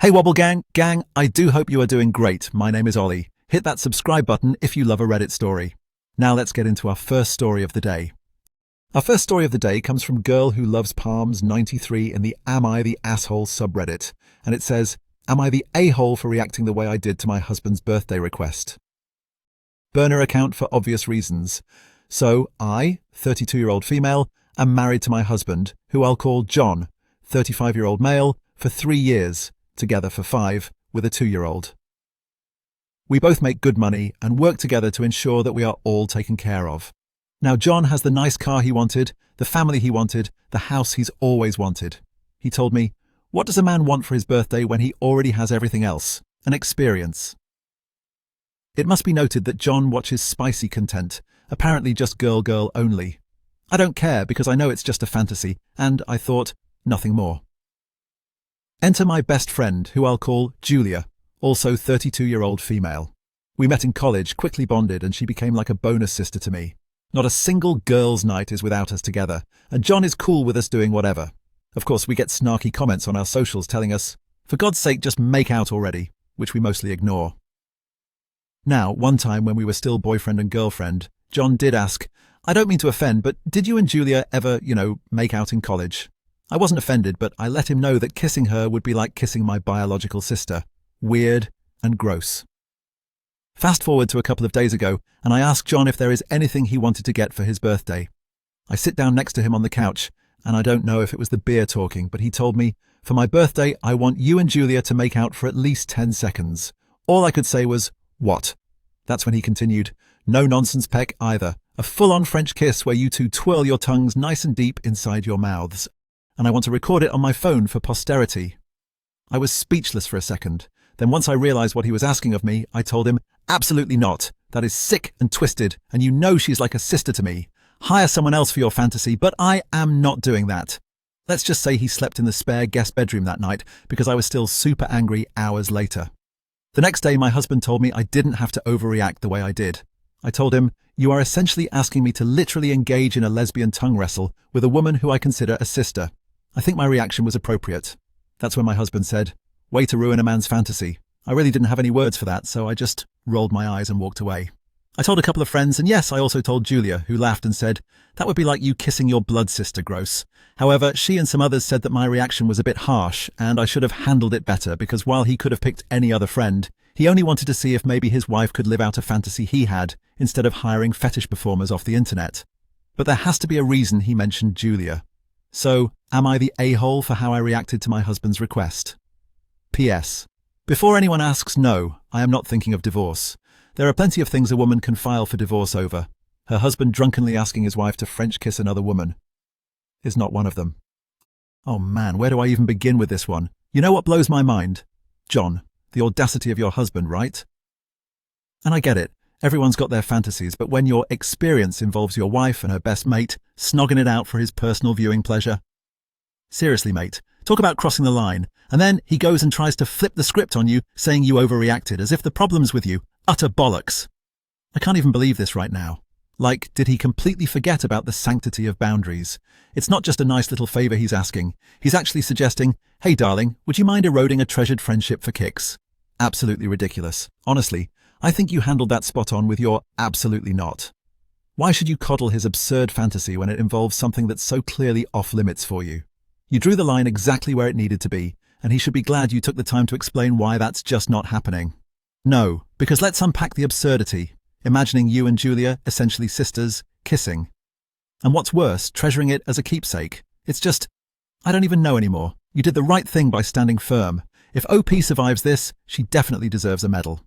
Hey Wobble Gang, I do hope you are doing great. My name is Ollie. Hit that subscribe button if you love a Reddit story. Now let's get into our first story of the day. Our first story of the day comes from Girl Who Loves Palms 93 in the Am I the Asshole subreddit. And it says, am I the a-hole for reacting the way I did to my husband's birthday request? Burner account for obvious reasons. So I, 32-year-old female, am married to my husband, who I'll call John, 35-year-old male, for 3 years, together for 5, with a 2-year-old. We both make good money and work together to ensure that we are all taken care of. Now John has the nice car he wanted, the family he wanted, the house he's always wanted. He told me, what does a man want for his birthday when he already has everything else? An experience. It must be noted that John watches spicy content, apparently just girl only. I don't care because I know it's just a fantasy, and I thought, nothing more. Enter my best friend, who I'll call Julia, also 32-year-old female. We met in college, quickly bonded, and she became like a bonus sister to me. Not a single girls' night is without us together, and John is cool with us doing whatever. Of course, we get snarky comments on our socials telling us, for God's sake, just make out already, which we mostly ignore. Now, one time when we were still boyfriend and girlfriend, John did ask, I don't mean to offend, but did you and Julia ever, make out in college? I wasn't offended, but I let him know that kissing her would be like kissing my biological sister. Weird and gross. Fast forward to a couple of days ago, and I asked John if there is anything he wanted to get for his birthday. I sit down next to him on the couch, and I don't know if it was the beer talking, but he told me, for my birthday, I want you and Julia to make out for at least 10 seconds. All I could say was, what? That's when he continued, no nonsense peck either. A full-on French kiss where you two twirl your tongues nice and deep inside your mouths. And I want to record it on my phone for posterity. I was speechless for a second. Then once I realized what he was asking of me, I told him, absolutely not. That is sick and twisted, and you know she's like a sister to me. Hire someone else for your fantasy, but I am not doing that. Let's just say he slept in the spare guest bedroom that night because I was still super angry hours later. The next day, my husband told me I didn't have to overreact the way I did. I told him, you are essentially asking me to literally engage in a lesbian tongue wrestle with a woman who I consider a sister. I think my reaction was appropriate. That's when my husband said, way to ruin a man's fantasy. I really didn't have any words for that, so I just rolled my eyes and walked away. I told a couple of friends, and yes, I also told Julia, who laughed and said, that would be like you kissing your blood sister, gross. However, she and some others said that my reaction was a bit harsh, and I should have handled it better because while he could have picked any other friend, he only wanted to see if maybe his wife could live out a fantasy he had, instead of hiring fetish performers off the internet. But there has to be a reason he mentioned Julia. So, am I the a-hole for how I reacted to my husband's request? P.S. Before anyone asks, no, I am not thinking of divorce. There are plenty of things a woman can file for divorce over. Her husband drunkenly asking his wife to French kiss another woman is not one of them. Oh man, where do I even begin with this one? You know what blows my mind? John, the audacity of your husband, right? And I get it. Everyone's got their fantasies, but when your experience involves your wife and her best mate snogging it out for his personal viewing pleasure. Seriously, mate, talk about crossing the line. And then he goes and tries to flip the script on you, saying you overreacted, as if the problem's with you. Utter bollocks. I can't even believe this right now. Like, did he completely forget about the sanctity of boundaries? It's not just a nice little favor he's asking. He's actually suggesting, hey darling, would you mind eroding a treasured friendship for kicks? Absolutely ridiculous. Honestly, I think you handled that spot on with your absolutely not. Why should you coddle his absurd fantasy when it involves something that's so clearly off limits for you? You drew the line exactly where it needed to be, and he should be glad you took the time to explain why that's just not happening. No, because let's unpack the absurdity, imagining you and Julia, essentially sisters, kissing. And what's worse, treasuring it as a keepsake. It's just, I don't even know anymore. You did the right thing by standing firm. If OP survives this, she definitely deserves a medal.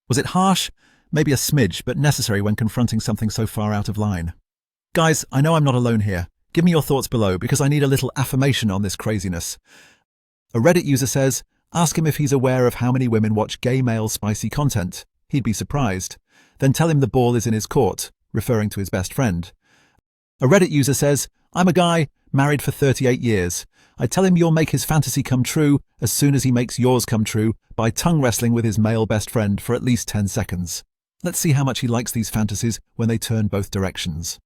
Was it harsh? Maybe a smidge, but necessary when confronting something so far out of line. Guys, I know I'm not alone here. Give me your thoughts below because I need a little affirmation on this craziness. A Reddit user says, ask him if he's aware of how many women watch gay male spicy content. He'd be surprised. Then tell him the ball is in his court, referring to his best friend. A Reddit user says, I'm a guy, married for 38 years. I tell him you'll make his fantasy come true as soon as he makes yours come true by tongue wrestling with his male best friend for at least 10 seconds. Let's see how much he likes these fantasies when they turn both directions.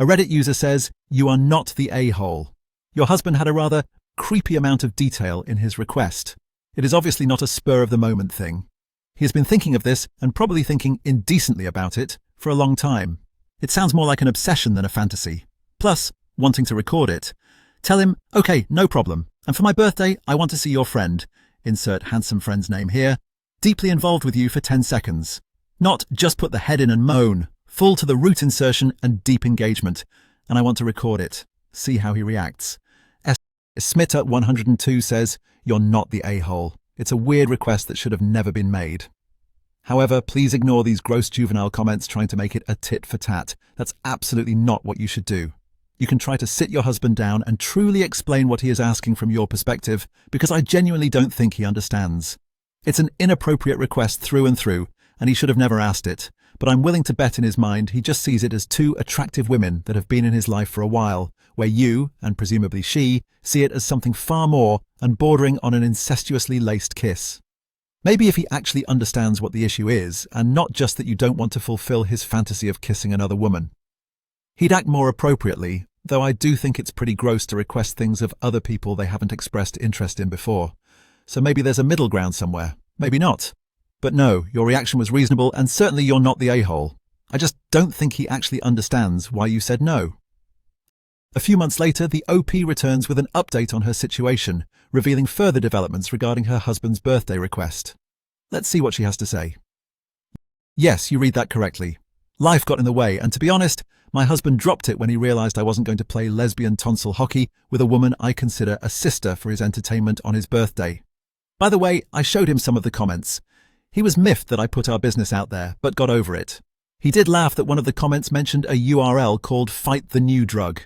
A Reddit user says, you are not the a-hole. Your husband had a rather creepy amount of detail in his request. It is obviously not a spur-of-the-moment thing. He has been thinking of this and probably thinking indecently about it for a long time. It sounds more like an obsession than a fantasy. Plus, wanting to record it. Tell him, okay, no problem. And for my birthday, I want to see your friend. Insert handsome friend's name here. Deeply involved with you for 10 seconds. Not just put the head in and moan. Full to the root insertion and deep engagement. And I want to record it. See how he reacts. Smitter102 says, you're not the a-hole. It's a weird request that should have never been made. However, please ignore these gross juvenile comments trying to make it a tit for tat. That's absolutely not what you should do. You can try to sit your husband down and truly explain what he is asking from your perspective, because I genuinely don't think he understands. It's an inappropriate request through and through, and he should have never asked it. But I'm willing to bet in his mind he just sees it as two attractive women that have been in his life for a while, where you, and presumably she, see it as something far more and bordering on an incestuously laced kiss. Maybe if he actually understands what the issue is, and not just that you don't want to fulfill his fantasy of kissing another woman, he'd act more appropriately, though I do think it's pretty gross to request things of other people they haven't expressed interest in before. So maybe there's a middle ground somewhere. Maybe not. But no, your reaction was reasonable, and certainly you're not the a-hole. I just don't think he actually understands why you said no. A few months later, the OP returns with an update on her situation, revealing further developments regarding her husband's birthday request. Let's see what she has to say. Yes, you read that correctly. Life got in the way, and to be honest, my husband dropped it when he realized I wasn't going to play lesbian tonsil hockey with a woman I consider a sister for his entertainment on his birthday. By the way, I showed him some of the comments. He was miffed that I put our business out there, but got over it. He did laugh that one of the comments mentioned a URL called Fight the New Drug.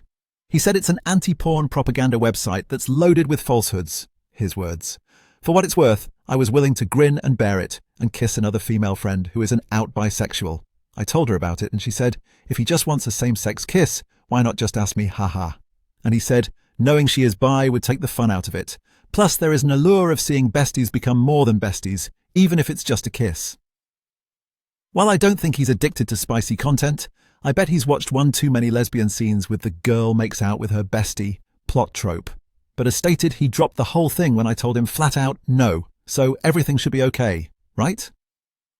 He said it's an anti-porn propaganda website that's loaded with falsehoods, his words. For what it's worth, I was willing to grin and bear it and kiss another female friend who is an out bisexual. I told her about it and she said, if he just wants a same-sex kiss, why not just ask me, haha? And he said, knowing she is bi would take the fun out of it. Plus, there is an allure of seeing besties become more than besties, even if it's just a kiss. While I don't think he's addicted to spicy content, I bet he's watched one too many lesbian scenes with the girl makes out with her bestie plot trope. But as stated, he dropped the whole thing when I told him flat out no, so everything should be okay, right?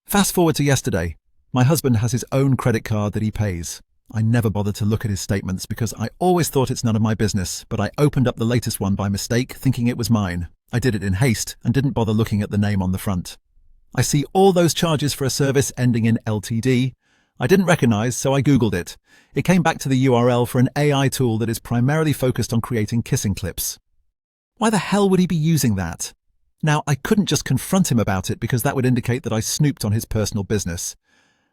Fast forward to yesterday. My husband has his own credit card that he pays. I never bother to look at his statements because I always thought it's none of my business, but I opened up the latest one by mistake, thinking it was mine. I did it in haste and didn't bother looking at the name on the front. I see all those charges for a service ending in LTD. I didn't recognize, so I Googled it. It came back to the URL for an AI tool that is primarily focused on creating kissing clips. Why the hell would he be using that? Now, I couldn't just confront him about it because that would indicate that I snooped on his personal business.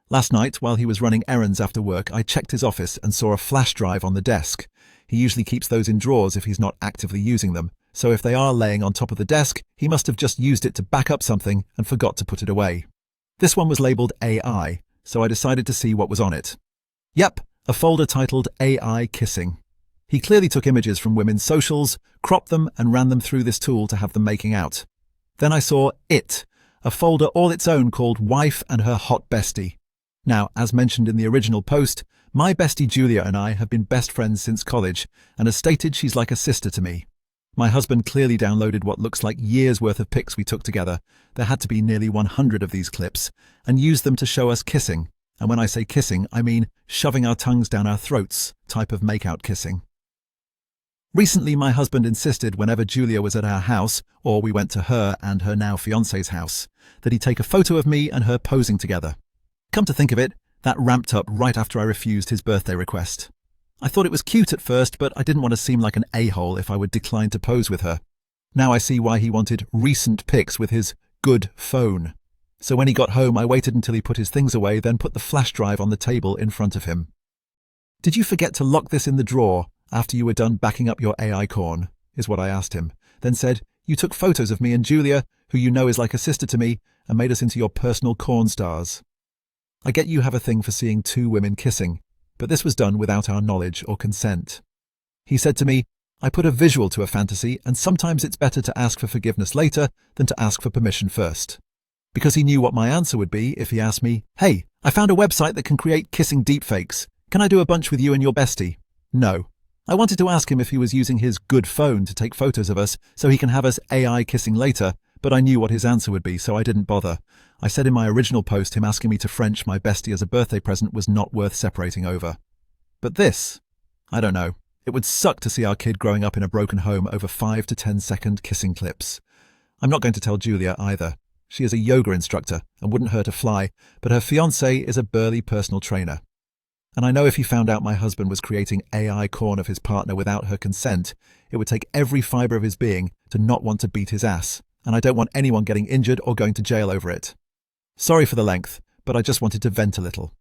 Last night, while he was running errands after work, I checked his office and saw a flash drive on the desk. He usually keeps those in drawers if he's not actively using them, so if they are laying on top of the desk, he must have just used it to back up something and forgot to put it away. This one was labeled AI, so I decided to see what was on it. Yep, a folder titled AI Kissing. He clearly took images from women's socials, cropped them and ran them through this tool to have them making out. Then I saw It, a folder all its own called Wife and Her Hot Bestie. Now, as mentioned in the original post, my bestie Julia and I have been best friends since college, and as stated, she's like a sister to me. My husband clearly downloaded what looks like years' worth of pics we took together. There had to be nearly 100 of these clips, and used them to show us kissing. And when I say kissing, I mean shoving our tongues down our throats type of make-out kissing. Recently, my husband insisted whenever Julia was at our house, or we went to her and her now fiancé's house, that he take a photo of me and her posing together. Come to think of it, that ramped up right after I refused his birthday request. I thought it was cute at first, but I didn't want to seem like an a-hole if I would decline to pose with her. Now I see why he wanted recent pics with his good phone. So when he got home, I waited until he put his things away, then put the flash drive on the table in front of him. Did you forget to lock this in the drawer after you were done backing up your AI corn, is what I asked him, then said, you took photos of me and Julia, who you know is like a sister to me, and made us into your personal corn stars. I get you have a thing for seeing two women kissing, but this was done without our knowledge or consent. He said to me, I put a visual to a fantasy, and sometimes it's better to ask for forgiveness later than to ask for permission first. Because he knew what my answer would be if he asked me, hey, I found a website that can create kissing deepfakes. Can I do a bunch with you and your bestie? No. I wanted to ask him if he was using his good phone to take photos of us so he can have us AI kissing later, but I knew what his answer would be, so I didn't bother. I said in my original post him asking me to French my bestie as a birthday present was not worth separating over. But this, I don't know. It would suck to see our kid growing up in a broken home over 5 to 10-second kissing clips. I'm not going to tell Julia either. She is a yoga instructor and wouldn't hurt a fly, but her fiancé is a burly personal trainer. And I know if he found out my husband was creating AI corn of his partner without her consent, it would take every fibre of his being to not want to beat his ass, and I don't want anyone getting injured or going to jail over it. Sorry for the length, but I just wanted to vent a little.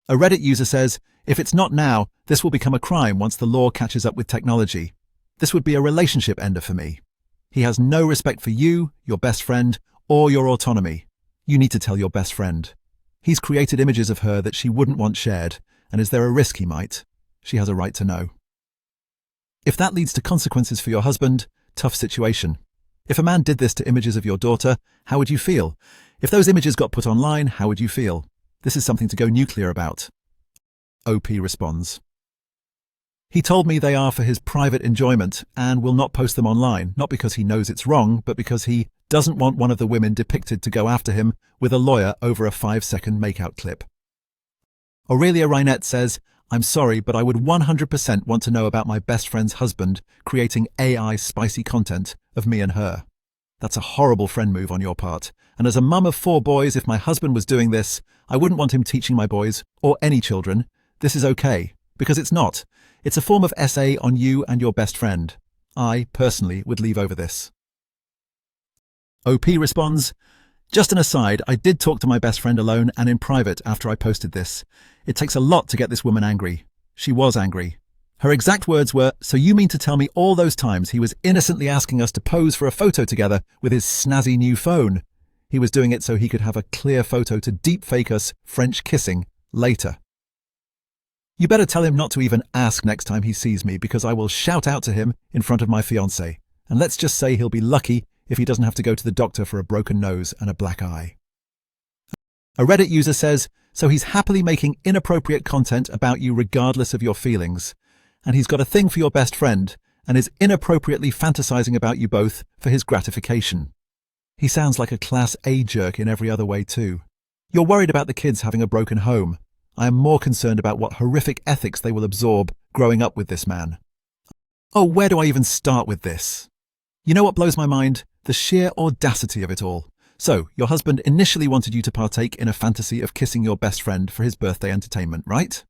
A Reddit user says, if it's not now, this will become a crime once the law catches up with technology. This would be a relationship ender for me. He has no respect for you, your best friend, or your autonomy. You need to tell your best friend. He's created images of her that she wouldn't want shared, and is there a risk he might? She has a right to know. If that leads to consequences for your husband, tough situation. If a man did this to images of your daughter, how would you feel? If those images got put online, how would you feel? This is something to go nuclear about. OP responds. He told me they are for his private enjoyment and will not post them online, not because he knows it's wrong, but because he doesn't want one of the women depicted to go after him with a lawyer over a 5-second makeout clip. Aurelia Reinette says, I'm sorry, but I would 100% want to know about my best friend's husband creating AI spicy content of me and her. That's a horrible friend move on your part. And as a mum of 4 boys, if my husband was doing this, I wouldn't want him teaching my boys, or any children, this is okay. Because it's not. It's a form of essay on you and your best friend. I, personally, would leave over this. OP responds, just an aside, I did talk to my best friend alone and in private after I posted this. It takes a lot to get this woman angry. She was angry. Her exact words were, so you mean to tell me all those times he was innocently asking us to pose for a photo together with his snazzy new phone? He was doing it so he could have a clear photo to deepfake us French kissing later. You better tell him not to even ask next time he sees me because I will shout out to him in front of my fiancée. And let's just say he'll be lucky if he doesn't have to go to the doctor for a broken nose and a black eye. A Reddit user says, so he's happily making inappropriate content about you regardless of your feelings. And he's got a thing for your best friend and is inappropriately fantasizing about you both for his gratification. He sounds like a class A jerk in every other way too. You're worried about the kids having a broken home. I am more concerned about what horrific ethics they will absorb growing up with this man. Oh, where do I even start with this? You know what blows my mind? The sheer audacity of it all. So, your husband initially wanted you to partake in a fantasy of kissing your best friend for his birthday entertainment, right?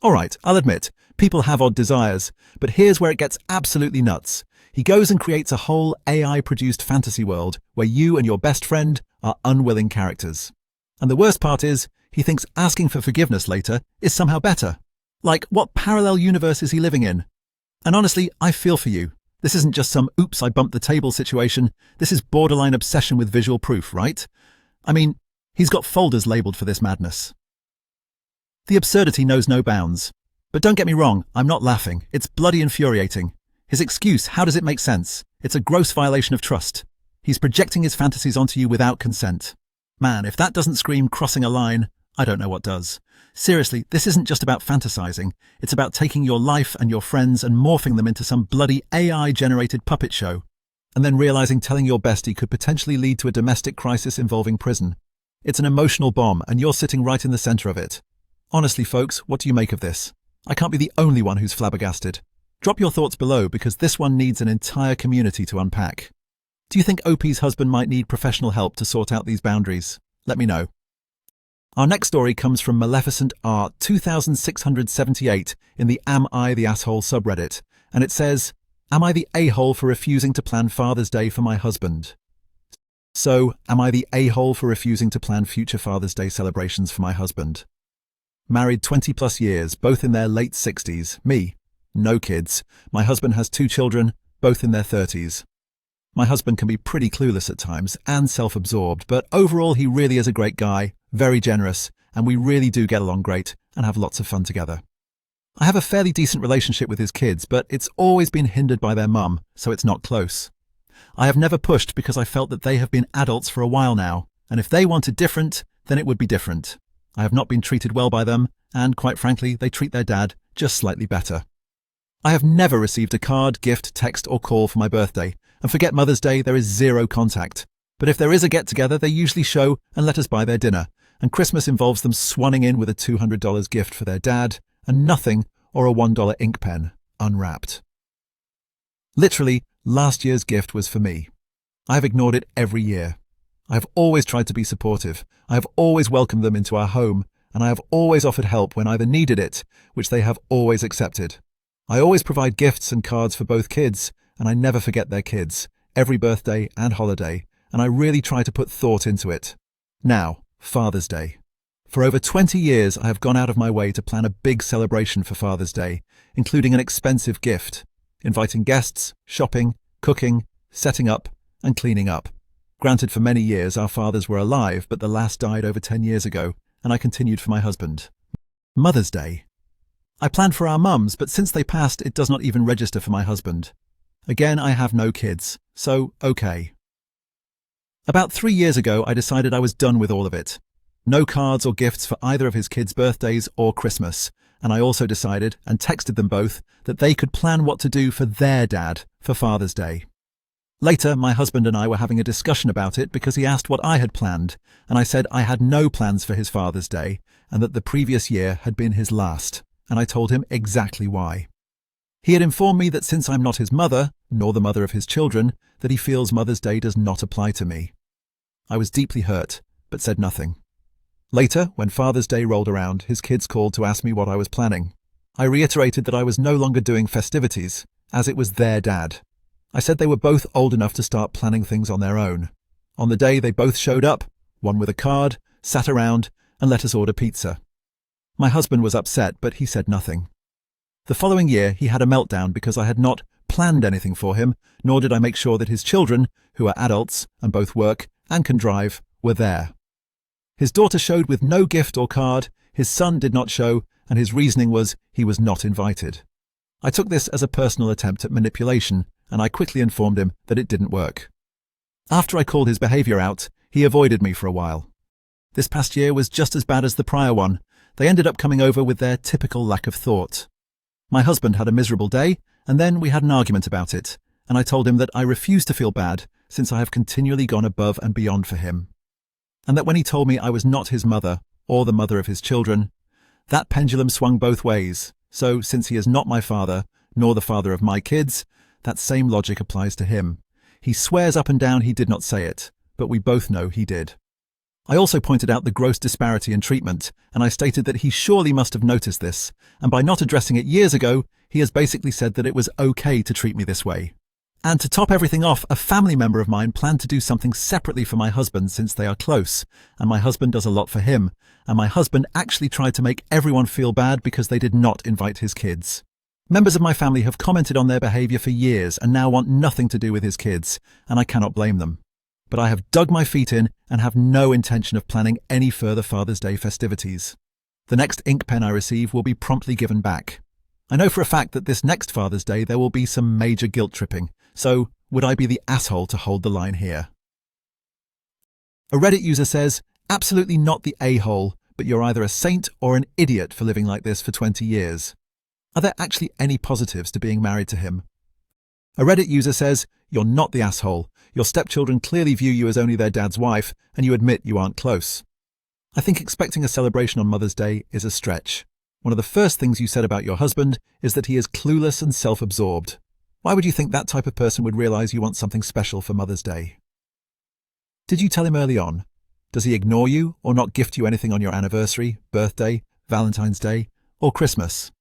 Alright, I'll admit, people have odd desires, but here's where it gets absolutely nuts. He goes and creates a whole AI-produced fantasy world where you and your best friend are unwilling characters. And the worst part is, he thinks asking for forgiveness later is somehow better. Like, what parallel universe is he living in? And honestly, I feel for you. This isn't just some oops, I bumped the table situation. This is borderline obsession with visual proof, right? I mean, he's got folders labeled for this madness. The absurdity knows no bounds. But don't get me wrong, I'm not laughing. It's bloody infuriating. His excuse, how does it make sense? It's a gross violation of trust. He's projecting his fantasies onto you without consent. Man, if that doesn't scream crossing a line, I don't know what does. Seriously, this isn't just about fantasizing. It's about taking your life and your friends and morphing them into some bloody AI-generated puppet show. And then realizing telling your bestie could potentially lead to a domestic crisis involving prison. It's an emotional bomb, and you're sitting right in the center of it. Honestly, folks, what do you make of this? I can't be the only one who's flabbergasted. Drop your thoughts below because this one needs an entire community to unpack. Do you think OP's husband might need professional help to sort out these boundaries? Let me know. Our next story comes from Maleficent Art 2678 in the Am I the Asshole subreddit, and it says, Am I the a-hole for refusing to plan Father's Day for my husband? So, am I the a-hole for refusing to plan future Father's Day celebrations for my husband? Married 20 plus years, both in their late 60s. Me, no kids. My husband has 2 children, both in their 30s. My husband can be pretty clueless at times and self-absorbed, but overall he really is a great guy, very generous, and we really do get along great and have lots of fun together. I have a fairly decent relationship with his kids, but it's always been hindered by their mum, so it's not close. I have never pushed because I felt that they have been adults for a while now, and if they wanted different, then it would be different. I have not been treated well by them, and quite frankly, they treat their dad just slightly better. I have never received a card, gift, text, or call for my birthday, And forget Mother's Day, there is zero contact. But if there is a get-together, they usually show and let us buy their dinner. And Christmas involves them swanning in with a $200 gift for their dad and nothing or a $1 ink pen, unwrapped. Literally, last year's gift was for me. I have ignored it every year. I have always tried to be supportive. I have always welcomed them into our home, and I have always offered help when either needed it, which they have always accepted. I always provide gifts and cards for both kids, and I never forget their kids, every birthday and holiday, and I really try to put thought into it. Now, Father's Day. For over 20 years, I have gone out of my way to plan a big celebration for Father's Day, including an expensive gift, inviting guests, shopping, cooking, setting up, and cleaning up. Granted, for many years our fathers were alive, but the last died over 10 years ago, and I continued for my husband. Mother's Day. I planned for our mums, but since they passed, it does not even register for my husband. Again, I have no kids, so okay. About 3 years ago, I decided I was done with all of it. No cards or gifts for either of his kids' birthdays or Christmas, and I also decided, and texted them both, that they could plan what to do for their dad for Father's Day. Later, my husband and I were having a discussion about it because he asked what I had planned, and I said I had no plans for his Father's Day and that the previous year had been his last, and I told him exactly why. He had informed me that since I'm not his mother, nor the mother of his children, that he feels Mother's Day does not apply to me. I was deeply hurt, but said nothing. Later, when Father's Day rolled around, his kids called to ask me what I was planning. I reiterated that I was no longer doing festivities, as it was their dad. I said they were both old enough to start planning things on their own. On the day, they both showed up, one with a card, sat around, and let us order pizza. My husband was upset, but he said nothing. The following year, he had a meltdown because I had not planned anything for him, nor did I make sure that his children, who are adults and both work and can drive, were there. His daughter showed with no gift or card, his son did not show, and his reasoning was he was not invited. I took this as a personal attempt at manipulation, and I quickly informed him that it didn't work. After I called his behaviour out, he avoided me for a while. This past year was just as bad as the prior one. They ended up coming over with their typical lack of thought. My husband had a miserable day, and then we had an argument about it, and I told him that I refuse to feel bad since I have continually gone above and beyond for him. And that when he told me I was not his mother, or the mother of his children, that pendulum swung both ways. So, since he is not my father, nor the father of my kids, that same logic applies to him. He swears up and down he did not say it, but we both know he did. I also pointed out the gross disparity in treatment, and I stated that he surely must have noticed this, and by not addressing it years ago, he has basically said that it was okay to treat me this way. And to top everything off, a family member of mine planned to do something separately for my husband since they are close, and my husband does a lot for him, and my husband actually tried to make everyone feel bad because they did not invite his kids. Members of my family have commented on their behaviour for years and now want nothing to do with his kids, and I cannot blame them. But I have dug my feet in and have no intention of planning any further Father's Day festivities. The next ink pen I receive will be promptly given back. I know for a fact that this next Father's Day there will be some major guilt tripping, so would I be the asshole to hold the line here? A Reddit user says, absolutely not the a-hole, but you're either a saint or an idiot for living like this for 20 years. Are there actually any positives to being married to him? A Reddit user says, you're not the asshole. Your stepchildren clearly view you as only their dad's wife, and you admit you aren't close. I think expecting a celebration on Mother's Day is a stretch. One of the first things you said about your husband is that he is clueless and self-absorbed. Why would you think that type of person would realize you want something special for Mother's Day? Did you tell him early on? Does he ignore you or not gift you anything on your anniversary, birthday, Valentine's Day, or Christmas?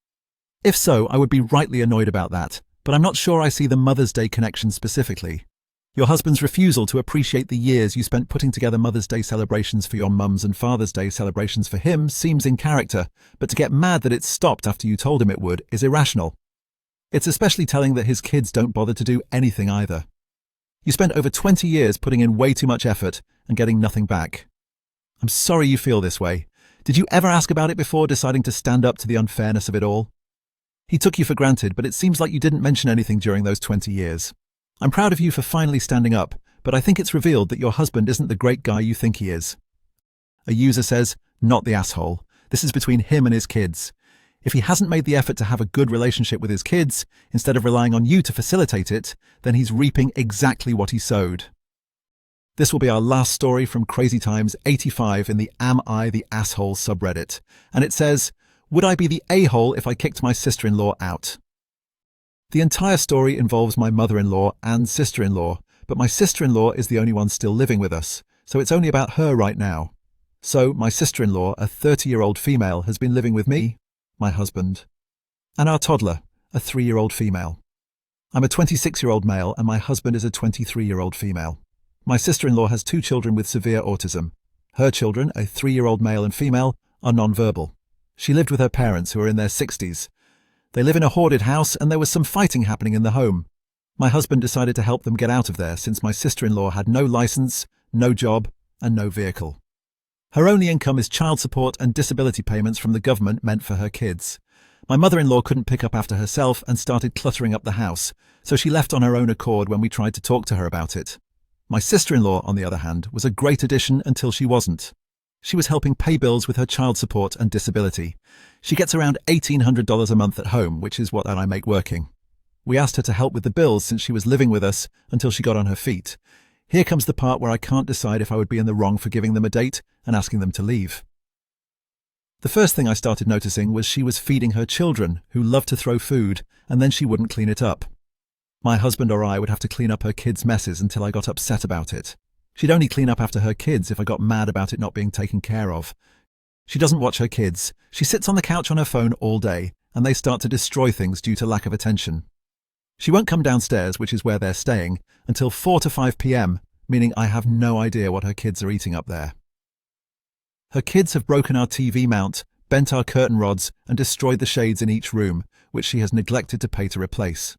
If so, I would be rightly annoyed about that, but I'm not sure I see the Mother's Day connection specifically. Your husband's refusal to appreciate the years you spent putting together Mother's Day celebrations for your mums and Father's Day celebrations for him seems in character, but to get mad that it stopped after you told him it would is irrational. It's especially telling that his kids don't bother to do anything either. You spent over 20 years putting in way too much effort and getting nothing back. I'm sorry you feel this way. Did you ever ask about it before deciding to stand up to the unfairness of it all? He took you for granted, but it seems like you didn't mention anything during those 20 years. I'm proud of you for finally standing up, but I think it's revealed that your husband isn't the great guy you think he is. A user says, not the asshole. This is between him and his kids. If he hasn't made the effort to have a good relationship with his kids, instead of relying on you to facilitate it, then he's reaping exactly what he sowed. This will be our last story from Crazy Times 85 in the Am I the Asshole subreddit. And it says, would I be the a-hole if I kicked my sister-in-law out? The entire story involves my mother-in-law and sister-in-law, but my sister-in-law is the only one still living with us, so it's only about her right now. So my sister-in-law, a 30-year-old female, has been living with me, my husband, and our toddler, a 3-year-old female. I'm a 26-year-old male and my husband is a 23-year-old female. My sister-in-law has 2 children with severe autism. Her children, a 3-year-old male and female, are non-verbal. She lived with her parents, who are in their 60s. They live in a hoarded house and there was some fighting happening in the home. My husband decided to help them get out of there since my sister-in-law had no license, no job, and no vehicle. Her only income is child support and disability payments from the government meant for her kids. My mother-in-law couldn't pick up after herself and started cluttering up the house, so she left on her own accord when we tried to talk to her about it. My sister-in-law, on the other hand, was a great addition until she wasn't. She was helping pay bills with her child support and disability. She gets around $1,800 a month at home, which is what I make working. We asked her to help with the bills since she was living with us until she got on her feet. Here comes the part where I can't decide if I would be in the wrong for giving them a date and asking them to leave. The first thing I started noticing was she was feeding her children, who love to throw food, and then she wouldn't clean it up. My husband or I would have to clean up her kids' messes until I got upset about it. She'd only clean up after her kids if I got mad about it not being taken care of. She doesn't watch her kids. She sits on the couch on her phone all day, and they start to destroy things due to lack of attention. She won't come downstairs, which is where they're staying, until 4 to 5 p.m., meaning I have no idea what her kids are eating up there. Her kids have broken our TV mount, bent our curtain rods, and destroyed the shades in each room, which she has neglected to pay to replace.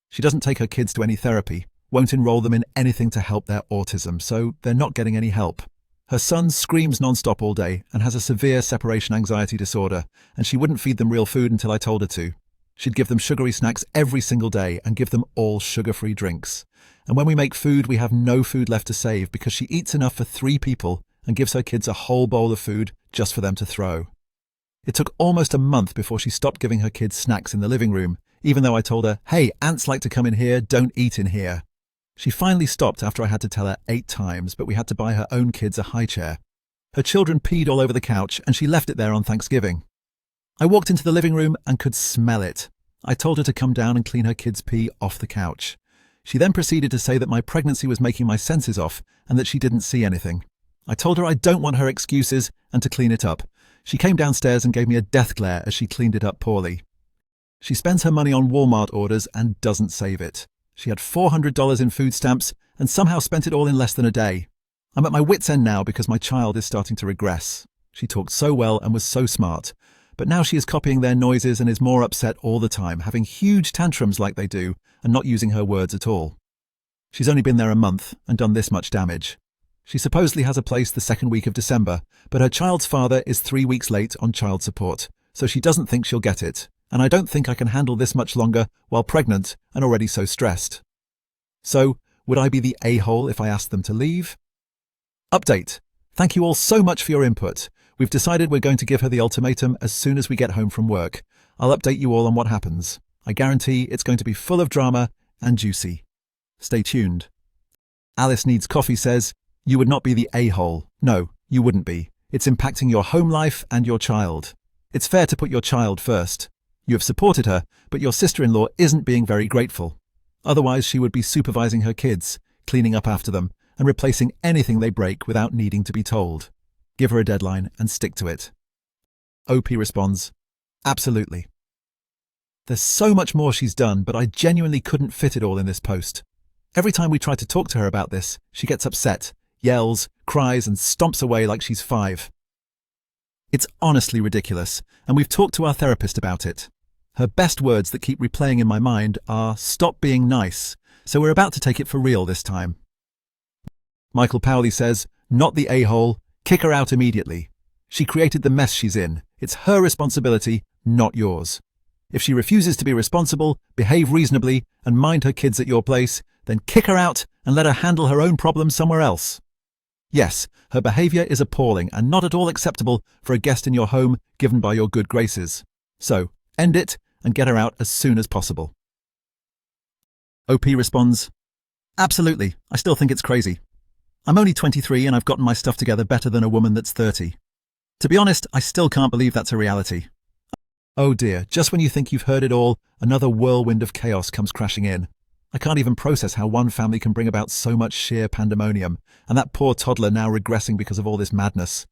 She doesn't take her kids to any therapy, won't enroll them in anything to help their autism, so they're not getting any help. Her son screams non-stop all day and has a severe separation anxiety disorder, and she wouldn't feed them real food until I told her to. She'd give them sugary snacks every single day and give them all sugar-free drinks. And when we make food, we have no food left to save because she eats enough for 3 people and gives her kids a whole bowl of food just for them to throw. It took almost a month before she stopped giving her kids snacks in the living room, even though I told her, hey, ants like to come in here, don't eat in here. She finally stopped after I had to tell her 8 times, but we had to buy her own kids a high chair. Her children peed all over the couch and she left it there on Thanksgiving. I walked into the living room and could smell it. I told her to come down and clean her kids' pee off the couch. She then proceeded to say that my pregnancy was making my senses off and that she didn't see anything. I told her I don't want her excuses and to clean it up. She came downstairs and gave me a death glare as she cleaned it up poorly. She spends her money on Walmart orders and doesn't save it. She had $400 in food stamps and somehow spent it all in less than a day. I'm at my wit's end now because my child is starting to regress. She talked so well and was so smart, but now she is copying their noises and is more upset all the time, having huge tantrums like they do and not using her words at all. She's only been there a month and done this much damage. She supposedly has a place the second week of December, but her child's father is 3 weeks late on child support, so she doesn't think she'll get it. And I don't think I can handle this much longer while pregnant and already so stressed. So, would I be the a-hole if I asked them to leave? Update. Thank you all so much for your input. We've decided we're going to give her the ultimatum as soon as we get home from work. I'll update you all on what happens. I guarantee it's going to be full of drama and juicy. Stay tuned. Alice Needs Coffee says, you would not be the a-hole. No, you wouldn't be. It's impacting your home life and your child. It's fair to put your child first. You have supported her, but your sister-in-law isn't being very grateful. Otherwise, she would be supervising her kids, cleaning up after them, and replacing anything they break without needing to be told. Give her a deadline and stick to it. OP responds, absolutely. There's so much more she's done, but I genuinely couldn't fit it all in this post. Every time we try to talk to her about this, she gets upset, yells, cries, and stomps away like she's 5. It's honestly ridiculous, and we've talked to our therapist about it. Her best words that keep replaying in my mind are, stop being nice, so we're about to take it for real this time. Michael Powley says, not the a-hole, kick her out immediately. She created the mess she's in. It's her responsibility, not yours. If she refuses to be responsible, behave reasonably, and mind her kids at your place, then kick her out and let her handle her own problems somewhere else. Yes, her behaviour is appalling and not at all acceptable for a guest in your home given by your good graces. So, End it and get her out as soon as possible. OP responds, "Absolutely, I still think it's crazy. I'm only 23 and I've gotten my stuff together better than a woman that's 30. To be honest, I still can't believe that's a reality." Oh dear, just when you think you've heard it all, another whirlwind of chaos comes crashing in. I can't even process how one family can bring about so much sheer pandemonium, and that poor toddler now regressing because of all this madness.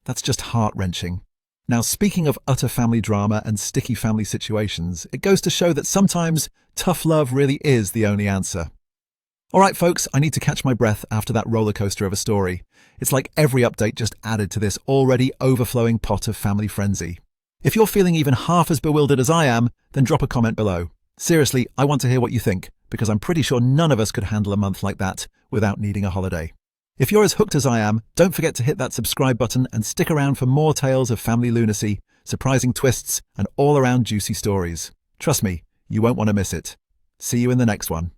That's just heart-wrenching. Now, speaking of utter family drama and sticky family situations, it goes to show that sometimes tough love really is the only answer. All right, folks, I need to catch my breath after that roller coaster of a story. It's like every update just added to this already overflowing pot of family frenzy. If you're feeling even half as bewildered as I am, then drop a comment below. Seriously, I want to hear what you think, because I'm pretty sure none of us could handle a month like that without needing a holiday. If you're as hooked as I am, don't forget to hit that subscribe button and stick around for more tales of family lunacy, surprising twists, and all-around juicy stories. Trust me, you won't want to miss it. See you in the next one.